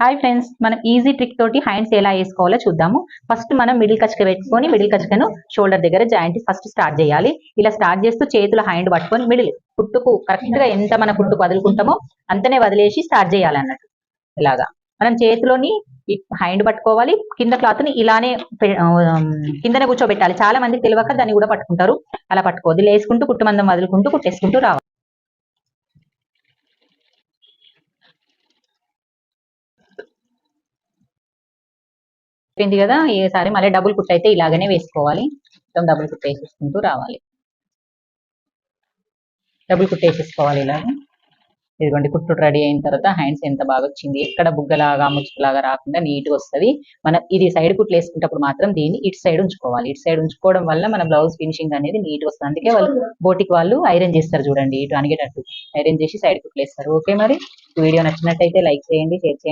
Hi friends, మనం easy trick తోటి hands ఎలా వేసుకోవాలో చూద్దాము. ఫస్ట్ మనం మిడిల్ కచ్క పెట్టుకొని మిడిల్ కచ్కను షోల్డర్ దగ్గర జాయింట్ ఫస్ట్ స్టార్ట్ చేయాలి. ఇలా స్టార్ట్ చేస్తూ చేతుల హ్యాండ్ పట్టుకొని మిడిల్ కుట్టుకు కరెక్ట్ గా ఎంత మన కుట్టుకు వదులుకుంటామో అంతనే వదిలేసి స్టార్ట్ చేయాలి అన్నట్టు. ఇలాగా మనం చేతిలోని హ్యాండ్ పట్టుకోవాలి, కింద క్లాత్ ని ఇలానే కిందనే కూర్చోబెట్టాలి. చాలా మందికి తెలియక దాన్ని కూడా పట్టుకుంటారు. అలా పట్టుకోవద్దు, లేసుకుంటూ కుట్టు మందం వదులుకుంటూ కుట్టేసుకుంటూ రావాలి. అయిపోయింది కదా. ఈసారి మళ్ళీ డబుల్ కుట్ అయితే ఇలాగనే వేసుకోవాలి. మొత్తం డబుల్ కుట్ వేసేసుకుంటూ రావాలి. డబుల్ కుట్ వేసేసుకోవాలి ఇలాగ. ఇదిగోండి, కుట్టు రెడీ అయిన తర్వాత హ్యాండ్స్ ఎంత బాగా వచ్చింది. ఎక్కడ బుగ్గలాగా ముచ్చులాగా రాకుండా నీట్ గా వస్తుంది. మనం ఇది సైడ్ కుట్లు వేసుకున్నప్పుడు మాత్రం దీన్ని ఇటు సైడ్ ఉంచుకోవాలి. ఇటు సైడ్ ఉంచుకోవడం వల్ల మన బ్లౌజ్ ఫినిషింగ్ అనేది నీట్ వస్తుంది. అందుకే వాళ్ళు బోటిక్ వాళ్ళు ఐరన్ చేస్తారు చూడండి, ఇటు అనిగేటట్టు ఐరన్ చేసి సైడ్ కుట్లు వేస్తారు. ఓకే, మరి వీడియో నచ్చినట్టయితే లైక్ చేయండి, షేర్ చేయండి.